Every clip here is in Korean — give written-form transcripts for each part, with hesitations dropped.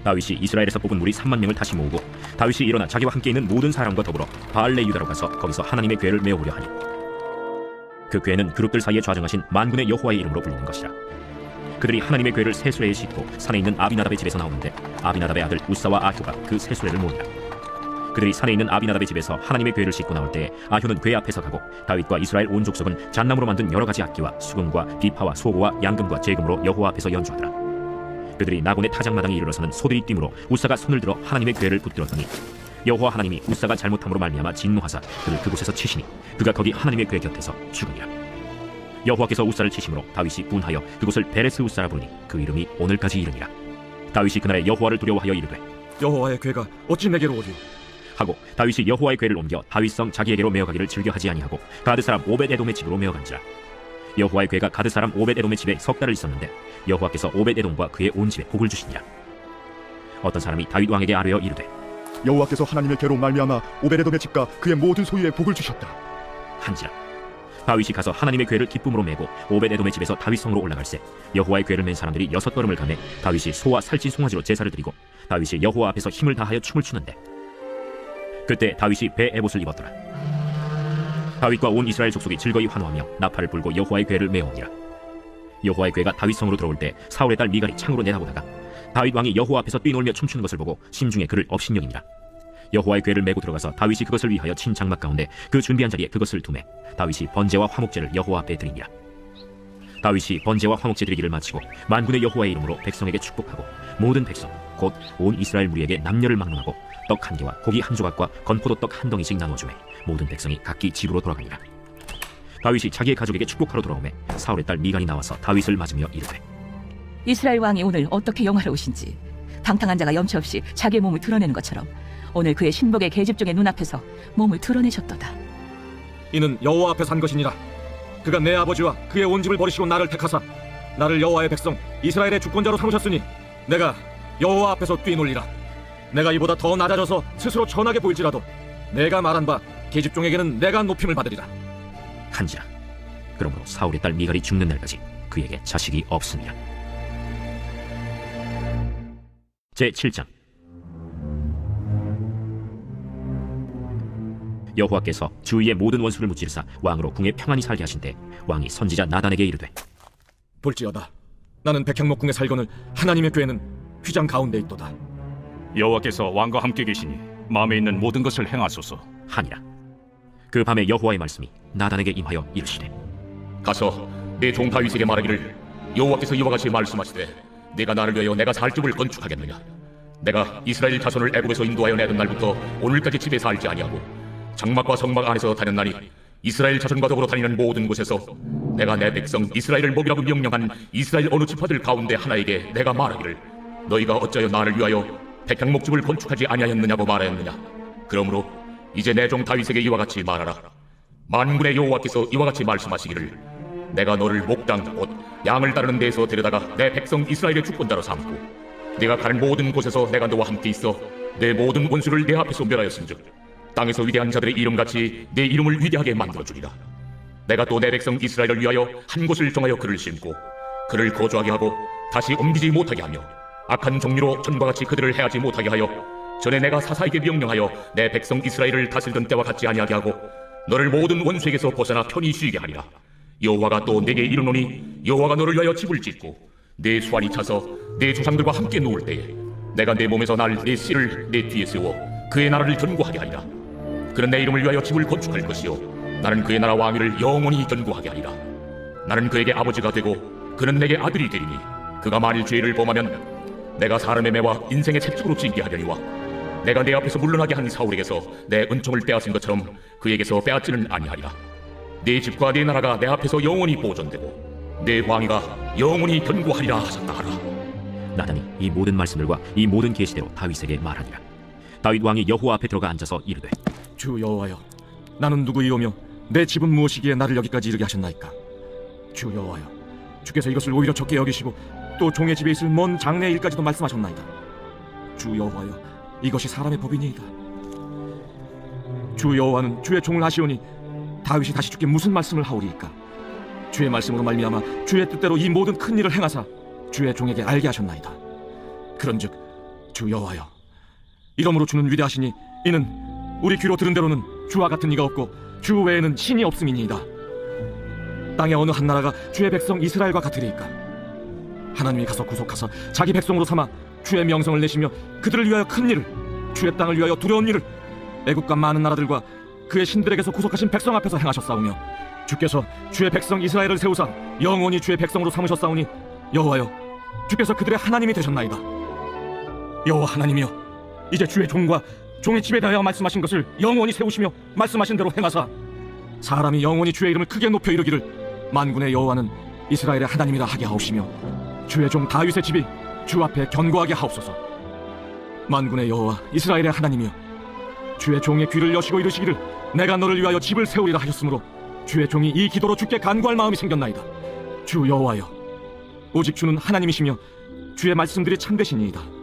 다윗이 이스라엘에서 뽑은 무리 3만 명을 다시 모으고 다윗이 일어나 자기와 함께 있는 모든 사람과 더불어 바알레 유다로 가서 거기서 하나님의 궤를 메어오려 하니 그 궤는 그룹들 사이에 좌정하신 만군의 여호와의 이름으로 불리는 것이라. 그들이 하나님의 궤를 새 수레에 싣고 산에 있는 아비나답의 집에서 나오는데 아비나답의 아들 우사와 아효가 그 새 수레를 모으니라. 그들이 산에 있는 아비나답의 집에서 하나님의 궤를 싣고 나올 때에 아효는 궤 앞에서 가고 다윗과 이스라엘 온 족속은 잣나무로 만든 여러 가지 악기와 수금과 비파와 소고와 양금과 제금으로 여호와 앞에서 연주하더라. 그들이 나곤의 타작마당에 이르러서는 소들이 뛰므로 우사가 손을 들어 하나님의 궤를 붙들었더니 여호와 하나님이 우사가 잘못함으로 말미암아 진노하사 그를 그곳에서 치시니 그가 거기 하나님의 궤 곁에서 죽으니라. 여호와께서 우사를 치심으로 다윗이 분하여 그곳을 베레스 우사라 부르니 그 이름이 오늘까지 이르니라. 다윗이 그날에 여호와를 두려워하여 이르되 여호와의 궤가 어찌 내게로 오리오? 하고 다윗이 여호와의 궤를 옮겨 다윗성 자기에게로 메어가기를 즐겨하지 아니하고 가드 사람 오벳에돔의 집으로 메어간지라. 여호와의 궤가 가드 사람 오벳에돔의 집에 석 달을 있었는데 여호와께서 오벳에돔과 그의 온 집에 복을 주시니라. 어떤 사람이 다윗 왕에게 아뢰어 이르되 여호와께서 하나님의 궤로 말미암아 오베레돔의 집과 그의 모든 소유에 복을 주셨다 한지라. 다윗이 가서 하나님의 궤를 기쁨으로 메고 오벳에돔의 집에서 다윗성으로 올라갈새 여호와의 궤를 맨 사람들이 6걸음을 가매 다윗이 소와 살찐 송아지로 제사를 드리고 다윗이 여호와 앞에서 힘을 다하여 춤을 추는데 그때 다윗이 배 에봇을 입었더라. 다윗과 온 이스라엘 족속이 즐거이 환호하며 나팔을 불고 여호와의 궤를 메어오니라. 여호와의 궤가 다윗성으로 들어올 때 사울의 딸 미갈이 창으로 내다보다가 다윗 왕이 여호와 앞에서 뛰놀며 춤추는 것을 보고 심중에 그를 업신여기니라. 여호와의 궤를 메고 들어가서 다윗이 그것을 위하여 친 장막 가운데 그 준비한 자리에 그것을 두매 다윗이 번제와 화목제를 여호와 앞에 드리니라. 다윗이 번제와 화목제 드리기를 마치고 만군의 여호와의 이름으로 백성에게 축복하고 모든 백성 곧 온 이스라엘 무리에게 남녀를 막론하고 떡 한 개와 고기 한 조각과 건포도 떡 한 덩이씩 나눠주매 모든 백성이 각기 집으로 돌아가니라. 다윗이 자기의 가족에게 축복하러 돌아오매 사울의 딸 미갈이 나와서 다윗을 맞으며 이르되 이스라엘 왕이 오늘 어떻게 영화로우신지 방탕한 자가 염치 없이 자기의 몸을 드러내는 것처럼 오늘 그의 신복의 계집종의 눈앞에서 몸을 드러내셨도다. 이는 여호와 앞에 산 것이니라. 그가 내 아버지와 그의 온 집을 버리시고 나를 택하사 나를 여호와의 백성 이스라엘의 주권자로 삼으셨으니 내가 여호와 앞에서 뛰놀리라. 내가 이보다 더 낮아져서 스스로 천하게 보일지라도 내가 말한 바 계집종에게는 내가 높임을 받으리라 한지라. 그러므로 사울의 딸 미갈이 죽는 날까지 그에게 자식이 없으니라. 제7장. 여호와께서 주위의 모든 원수를 무찌르사 왕으로 궁에 평안히 살게 하신 때 왕이 선지자 나단에게 이르되 볼지어다 나는 백향목궁에 살거늘 하나님의 궤는 휘장 가운데 있도다. 여호와께서 왕과 함께 계시니 마음에 있는 모든 것을 행하소서 하니라. 그 밤에 여호와의 말씀이 나단에게 임하여 이르시되 가서 내 종 다윗에게 말하기를 여호와께서 이와 같이 말씀하시되 내가 나를 위하여 내가 살 집을 건축하겠느냐. 내가 이스라엘 자손을 애굽에서 인도하여 내던 날부터 오늘까지 집에 살지 아니하고 장막과 성막 안에서 다녔나니 이스라엘 자손과 더불어 다니는 모든 곳에서 내가 내 백성 이스라엘을 먹이라고 명령한 이스라엘 어느 지파들 가운데 하나에게 내가 말하기를 너희가 어찌하여 나를 위하여 백향목집을 건축하지 아니하였느냐고 말하였느냐. 그러므로 이제 내 종 다윗에게 이와 같이 말하라. 만군의 여호와께서 이와 같이 말씀하시기를 내가 너를 목당 곧 양을 따르는 데에서 데려다가 내 백성 이스라엘의 주권자로 삼고 네가 가는 모든 곳에서 내가 너와 함께 있어 내 모든 원수를 내 앞에서 멸하였은즉 땅에서 위대한 자들의 이름같이 내 이름을 위대하게 만들어주리라. 내가 또 내 백성 이스라엘을 위하여 한 곳을 정하여 그를 심고 그를 거주하게 하고 다시 옮기지 못하게 하며 악한 종류로 전과 같이 그들을 해하지 못하게 하여 전에 내가 사사에게 명령하여 내 백성 이스라엘을 다스리던 때와 같지 아니하게 하고 너를 모든 원수에게서 벗어나 편히 쉬게 하리라. 여호와가 또 내게 이르노니 여호와가 너를 위하여 집을 짓고 내 수완이 차서 내 조상들과 함께 누울 때에 내가 내 몸에서 날 내 씨를 내 뒤에 세워 그의 나라를 견고하게 하리라. 그는 내 이름을 위하여 집을 건축할 것이요 나는 그의 나라 왕위를 영원히 견고하게 하리라. 나는 그에게 아버지가 되고 그는 내게 아들이 되리니 그가 만일 죄를 범하면 내가 사람의 매와 인생의 채찍으로 징계하려니와 내가 내 앞에서 물러나게 한 사울에게서 내 은총을 빼앗은 것처럼 그에게서 빼앗지는 아니하리라. 내 집과 내 나라가 내 앞에서 영원히 보존되고 내 왕위가 영원히 견고하리라 하셨다 하라. 나단이 이 모든 말씀들과 이 모든 계시대로 다윗에게 말하니라. 다윗 왕이 여호와 앞에 들어가 앉아서 이르되 주 여호와여 나는 누구이오며 내 집은 무엇이기에 나를 여기까지 이르게 하셨나이까. 주 여호와여 주께서 이것을 오히려 적게 여기시고 또 종의 집에 있을 먼 장래의 일까지도 말씀하셨나이다. 주 여호와여 이것이 사람의 법이니이다. 주 여호와는 주의 종을 하시오니 다윗이 다시 주께 무슨 말씀을 하오리이까. 주의 말씀으로 말미암아 주의 뜻대로 이 모든 큰 일을 행하사 주의 종에게 알게 하셨나이다. 그런즉 주 여호와여, 이러므로 주는 위대하시니 이는 우리 귀로 들은 대로는 주와 같은 이가 없고 주 외에는 신이 없음이니이다. 땅의 어느 한 나라가 주의 백성 이스라엘과 같으리이까? 하나님이 가서 구속하사 자기 백성으로 삼아 주의 명성을 내시며 그들을 위하여 큰 일을, 주의 땅을 위하여 두려운 일을 애국과 많은 나라들과 그의 신들에게서 구속하신 백성 앞에서 행하셨사오며, 주께서 주의 백성 이스라엘을 세우사 영원히 주의 백성으로 삼으셨사오니 여호와여, 주께서 그들의 하나님이 되셨나이다. 여호와 하나님이여, 이제 주의 종과 종의 집에 대하여 말씀하신 것을 영원히 세우시며 말씀하신 대로 행하사 사람이 영원히 주의 이름을 크게 높여 이르기를 만군의 여호와는 이스라엘의 하나님이라 하게 하옵시며, 주의 종 다윗의 집이 주 앞에 견고하게 하옵소서. 만군의 여호와 이스라엘의 하나님이여, 주의 종의 귀를 여시고 이르시기를 내가 너를 위하여 집을 세우리라 하셨으므로 주의 종이 이 기도로 주께 간구할 마음이 생겼나이다. 주 여호와여, 오직 주는 하나님이시며 주의 말씀들이 참되시니이다.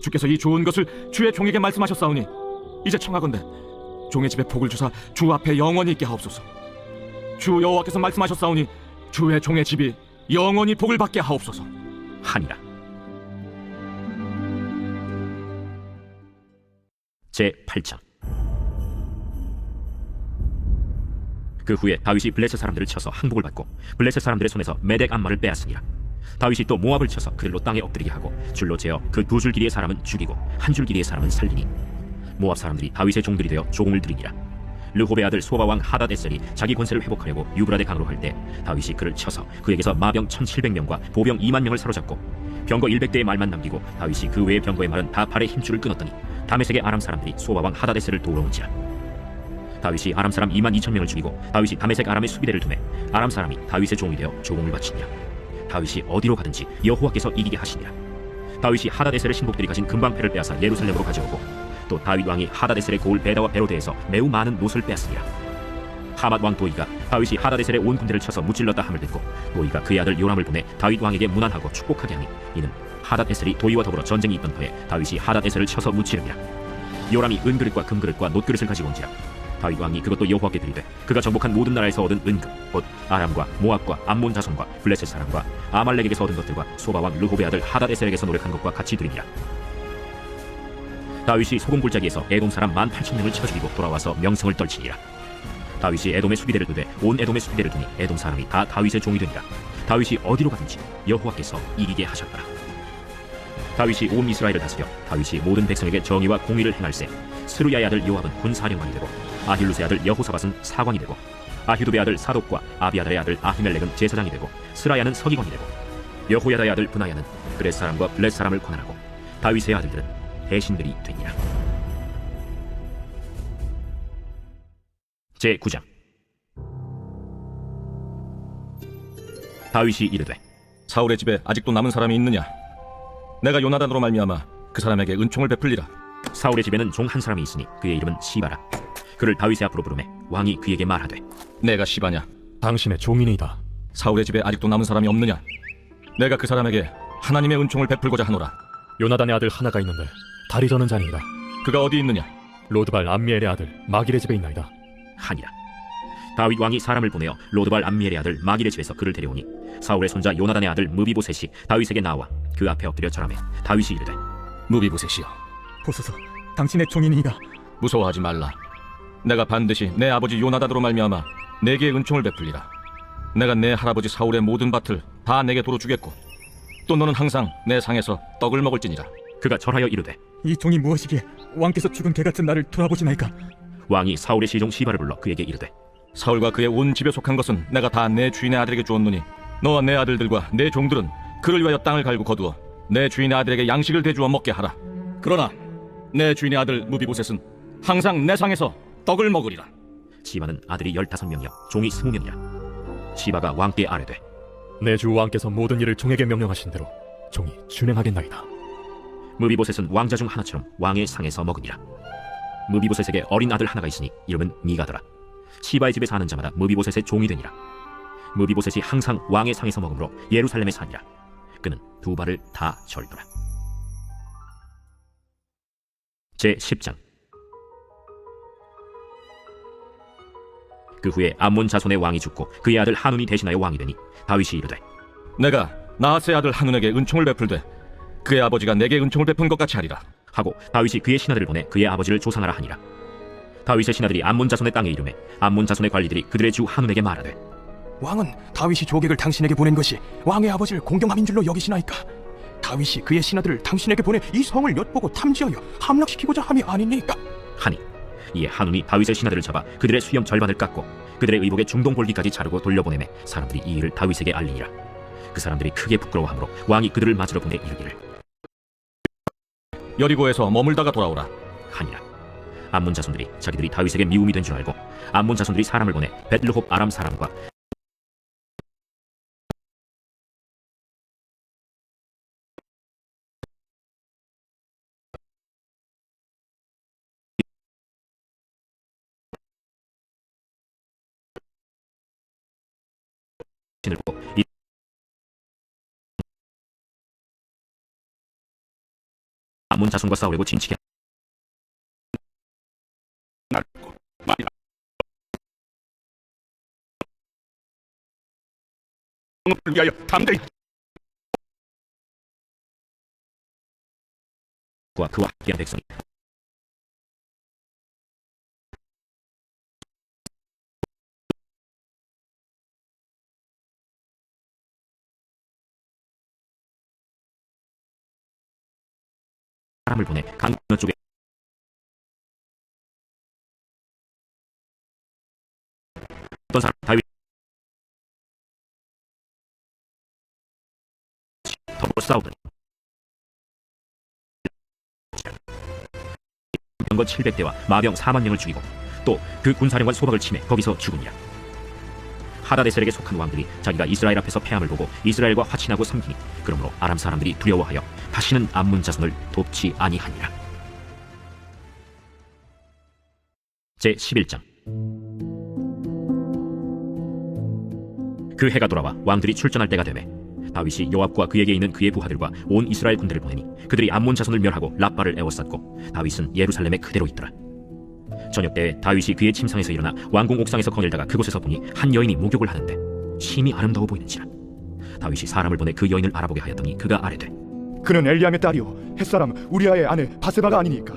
주께서 이 좋은 것을 주의 종에게 말씀하셨사오니 이제 청하건대 종의 집에 복을 주사 주 앞에 영원히 있게 하옵소서. 주 여호와께서 말씀하셨사오니 주의 종의 집이 영원히 복을 받게 하옵소서 하니라. 제 8장. 그 후에 다윗이 블레셋 사람들을 쳐서 항복을 받고 블레셋 사람들의 손에서 메덱 암마를 빼앗으니라. 다윗이 또 모압을 쳐서 그들로 땅에 엎드리게 하고 줄로 재어 그 2줄 길이의 사람은 죽이고 1줄 길이의 사람은 살리니 모압 사람들이 다윗의 종들이 되어 조공을 들이니라. 르홉의 아들 소바 왕 하닷에셀이 자기 권세를 회복하려고 유브라데 강으로 갈 때 다윗이 그를 쳐서 그에게서 마병 1700명과 보병 2만 명을 사로잡고 병거 100대의 말만 남기고 다윗이 그 외의 병거의 말은 다 팔의 힘줄을 끊었더니 다메섹의 아람 사람들이 소바 왕 하닷에셀을 도우러 온지라. 다윗이 아람 사람 2만 2천 명을 죽이고 다윗이 다메섹 아람의 수비대를 두매 아람 사람이 다윗의 종이 되어 조공을 바치니라. 다윗이 어디로 가든지 여호와께서 이기게 하시니라. 다윗이 하닷에셀의 신복들이 가진 금방패를 빼앗아 예루살렘으로 가져오고 또 다윗 왕이 하닷에셀의 고을 베다와 베로 대에서 매우 많은 노를 빼앗으니라. 하맛 왕 도이가 다윗이 하닷에셀의 온 군대를 쳐서 무찔렀다 함을 듣고 도이가 그의 아들 요람을 보내 다윗 왕에게 문안하고 축복하게 하니 이는 하닷에셀이 도이와 더불어 전쟁이 있던 터에 다윗이 하닷에셀을 쳐서 무찌르니라. 요람이 은그릇과 금그릇과 놋그릇을 가지고 온지라. 다윗 왕이 그것도 여호와께 드리되 그가 정복한 모든 나라에서 얻은 은금 곧 아람과 모압과 암몬 자손과 블레셋 사람과 아말렉에게서 얻은 것들과 소바 왕 르홉의 아들 하닷에셀에게서 노력한 것과 같이 드리니라. 다윗이 소금 골짜기에서 에돔 사람 18,000명을 쳐 죽이고 돌아와서 명성을 떨치니라. 다윗이 에돔의 수비대를 두되 온 에돔의 수비대를 두니 에돔 사람이 다 다윗의 종이 되니라. 다윗이 어디로 가든지 여호와께서 이기게 하셨더라. 다윗이 온 이스라엘을 다스려 다윗이 모든 백성에게 정의와 공의를 행할세 스루야의 아들 요압은 군사령관이 되고 아힐루스의 아들 여호사밧은 사관이 되고 아히두베의 아들 사독과 아비아달의 아들 아히멜렉은 제사장이 되고 스라야는 서기관이 되고 여호야다의 아들 브나야는 그렛 사람과 블렛 사람을 권한하고 다윗의 아들들은 대신들이 되니라. 제 9장. 다윗이 이르되 사울의 집에 아직도 남은 사람이 있느냐? 내가 요나단으로 말미암아 그 사람에게 은총을 베풀리라. 사울의 집에는 종 한 사람이 있으니 그의 이름은 시바라. 그를 다윗의 앞으로 부르매 왕이 그에게 말하되 내가 시바냐? 당신의 종인이다. 사울의 집에 아직도 남은 사람이 없느냐? 내가 그 사람에게 하나님의 은총을 베풀고자 하노라. 요나단의 아들 하나가 있는데 다리 저는 자니이다. 그가 어디 있느냐? 로드발 암미엘의 아들 마길의 집에 있나이다. 하니라. 다윗 왕이 사람을 보내어 로드발 암미엘의 아들 마길의 집에서 그를 데려오니 사울의 손자 요나단의 아들 무비보셋이 다윗에게 나와 그 앞에 엎드려 절하매 다윗이 이르되 무비보셋이여, 보소서, 당신의 종인이다. 무서워하지 말라. 내가 반드시 내 아버지 요나단으로 말미암아 내게 은총을 베풀리라. 내가 내 할아버지 사울의 모든 밭을 다 내게 도로 주겠고 또 너는 항상 내 상에서 떡을 먹을지니라. 그가 절하여 이르되 이 종이 무엇이기에 왕께서 죽은 개 같은 나를 돌아보시나이까? 왕이 사울의 시종 시바를 불러 그에게 이르되 사울과 그의 온 집에 속한 것은 내가 다 내 주인의 아들에게 주었노니 너와 내 아들들과 내 종들은 그를 위하여 땅을 갈고 거두어 내 주인의 아들에게 양식을 대주어 먹게 하라. 그러나 내 주인의 아들 무비보셋은 항상 내 상에서 떡을 먹으리라. 시바는 아들이 15명이요 종이 20명이라. 시바가 왕께 아뢰되 내 주 왕께서 모든 일을 종에게 명령하신 대로 종이 준행하겠나이다. 무비보셋은 왕자 중 하나처럼 왕의 상에서 먹으니라. 무비보셋에게 어린 아들 하나가 있으니 이름은 미가더라. 시바의 집에 사는 자마다 무비보셋의 종이 되니라. 무비보셋이 항상 왕의 상에서 먹으므로 예루살렘에 사니라. 그는 두 발을 다 절더라. 제 10장. 그 후에 암몬 자손의 왕이 죽고 그의 아들 한운이 대신하여 왕이 되니 다윗이 이르되 내가 나하스의 아들 한운에게 은총을 베풀되 그의 아버지가 내게 은총을 베푼 것 같이 하리라. 하고 다윗이 그의 신하들을 보내 그의 아버지를 조상하라 하니라. 다윗의 신하들이 암몬 자손의 땅에 이르매 암몬 자손의 관리들이 그들의 주 한운에게 말하되 왕은 다윗이 조객을 당신에게 보낸 것이 왕의 아버지를 공경함인 줄로 여기시나이까? 다윗이 그의 신하들을 당신에게 보내 이 성을 엿보고 탐지하여 함락시키고자 함이 아니니까? 하니 이에 한운이 다윗의 신하들을 잡아 그들의 수염 절반을 깎고 그들의 의복의 중동 볼기까지 자르고 돌려보내매 사람들이 이 일을 다윗에게 알리니라. 그 사람들이 크게 부끄러워하므로 왕이 그들을 맞으러 보내 이르기를 여리고에서 머물다가 돌아오라. 하니라. 암몬 자손들이 자기들이 다윗에게 미움이 된 줄 알고 암몬 자손들이 사람을 보내 벳르홉 아람 사람과 신을 보고 이 암몬 자손과 싸우려고 진치게 위하여 담대히 그와 그와 함께한 백성이 사람을 보내 강 건너쪽에 어떤 사람 다윗 더불어 싸우더니 병거 700대와 마병 4만 명을 죽이고 또 그 군사령관 소박을 치매 거기서 죽으니라. 하다데셀에게 속한 왕들이 자기가 이스라엘 앞에서 패함을 보고 이스라엘과 화친하고 섬기니 그러므로 아람 사람들이 두려워하여 다시는 암몬 자손을 돕지 아니하니라. 제 11장. 그 해가 돌아와 왕들이 출전할 때가 되매 다윗이 요압과 그에게 있는 그의 부하들과 온 이스라엘 군대를 보내니 그들이 암몬 자손을 멸하고 라빠를 에워쌌고 다윗은 예루살렘에 그대로 있더라. 저녁 때에 다윗이 그의 침상에서 일어나 왕궁 옥상에서 거닐다가 그곳에서 보니 한 여인이 목욕을 하는데 심히 아름다워 보이는지라. 다윗이 사람을 보내 그 여인을 알아보게 하였더니 그가 아뢰되 그는 엘리암의 딸이요 햇사람 우리아의 아내 바세바가 아니니까?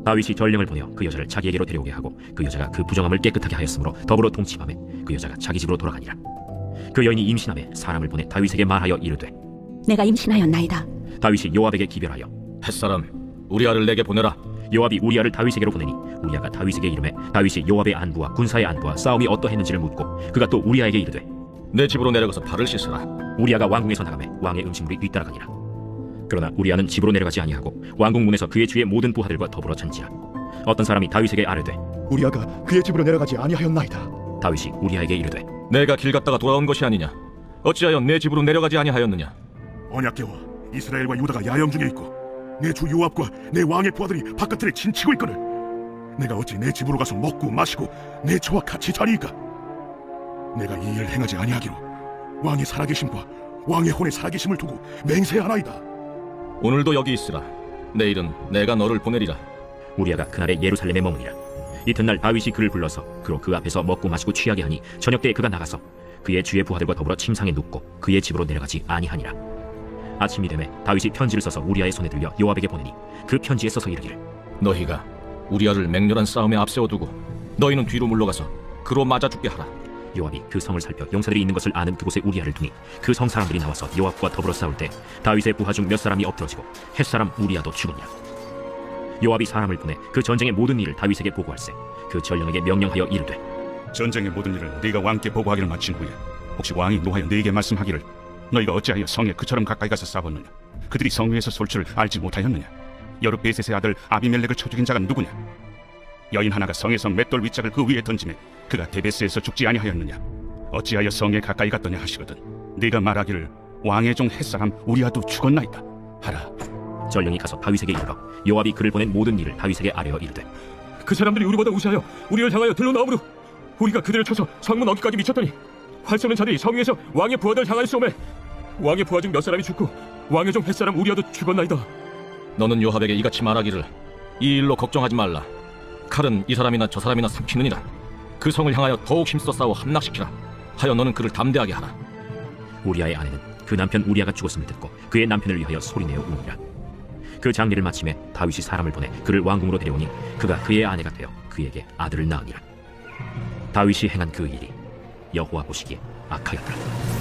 다윗이 전령을 보내어 그 여자를 자기에게로 데려오게 하고 그 여자가 그 부정함을 깨끗하게 하였으므로 더불어 동침하매 그 여자가 자기 집으로 돌아가니라. 그 여인이 임신하매 사람을 보내 다윗에게 말하여 이르되 내가 임신하였나이다. 다윗이 요압에게 기별하여 햇사람 우리아를 내게 보내라. 요압이 우리아를 다윗에게로 보내니 우리아가 다윗에게 이르매 다윗이 요압의 안부와 군사의 안부와 싸움이 어떠했는지를 묻고 그가 또 우리아에게 이르되 내 집으로 내려가서 발을 씻으라. 우리아가 왕궁에서 나가매 왕의 음식물이 뒤따라가니라. 그러나 우리아는 집으로 내려가지 아니하고 왕궁 문에서 그의 주의 모든 부하들과 더불어 잔지라. 어떤 사람이 다윗에게 아뢰되 우리아가 그의 집으로 내려가지 아니하였나이다. 다윗이 우리아에게 이르되 내가 길 갔다가 돌아온 것이 아니냐? 어찌하여 내 집으로 내려가지 아니하였느냐? 언약궤와 이스라엘과 유다가 야영 중에 있고 내 주 요압과 내 왕의 부하들이 바깥을 진치고 있거늘 내가 어찌 내 집으로 가서 먹고 마시고 내 저와 같이 자리이까? 내가 이 일을 행하지 아니하기로 왕의 살아계심과 왕의 혼의 살아계심을 두고 맹세하나이다. 오늘도 여기 있으라. 내일은 내가 너를 보내리라. 우리아가 그날에 예루살렘에 머무니라. 이튿날 다윗이 그를 불러서 그로 그 앞에서 먹고 마시고 취하게 하니 저녁 때에 그가 나가서 그의 주의 부하들과 더불어 침상에 눕고 그의 집으로 내려가지 아니하니라. 아침이 되매 다윗이 편지를 써서 우리아의 손에 들려 요압에게 보내니 그 편지에 써서 이르기를 너희가 우리아를 맹렬한 싸움에 앞세워두고 너희는 뒤로 물러가서 그로 맞아 죽게 하라. 요압이 그 성을 살펴 용사들이 있는 것을 아는 그곳에 우리아를 두니 그 성 사람들이 나와서 요압과 더불어 싸울 때 다윗의 부하 중 몇 사람이 엎드러지고 햇사람 우리아도 죽으니라. 요압이 사람을 보내 그 전쟁의 모든 일을 다윗에게 보고할세 그 전령에게 명령하여 이르되 전쟁의 모든 일을 네가 왕께 보고하기를 마친 후에 혹시 왕이 노하여 네게 말씀하기를 너희가 어찌하여 성에 그처럼 가까이 가서 싸웠느냐? 그들이 성 위에서 쏠 줄 알지 못하였느냐? 여룻베셋의 아들 아비멜렉을 쳐 죽인 자가 누구냐? 여인 하나가 성에서 맷돌 윗짝을 그 위에 던지매 그가 데베스에서 죽지 아니하였느냐? 어찌하여 성에 가까이 갔더냐 하시거든 네가 말하기를 왕의 종 햇사람 우리아도 죽었나이다 하라. 전령이 가서 다윗에게 이르러 요압이 그를 보낸 모든 일을 다윗에게 아뢰어 이르되 그 사람들이 우리보다 우세하여 우리를 향하여 들러나오므로 우리가 그들을 쳐서 성문 어귀까지 미쳤더니 활 쏘는 자들이 성 위에서 왕의 부하들 향하여 쏘매 왕의 부하 중 몇 사람이 죽고 왕의 종 햇사람 우리아도 죽었나이다. 너는 요압에게 이같이 말하기를 이 일로 걱정하지 말라. 칼은 이 사람이나 저 사람이나 삼키느니라. 그 성을 향하여 더욱 힘써 싸워 함락시키라 하여 너는 그를 담대하게 하라. 우리아의 아내는 그 남편 우리아가 죽었음을 듣고 그의 남편을 위하여 소리내어 우니라. 그 장례를 마침에 다윗이 사람을 보내 그를 왕궁으로 데려오니 그가 그의 아내가 되어 그에게 아들을 낳으니라. 다윗이 행한 그 일이 여호와 보시기에 악하였더라.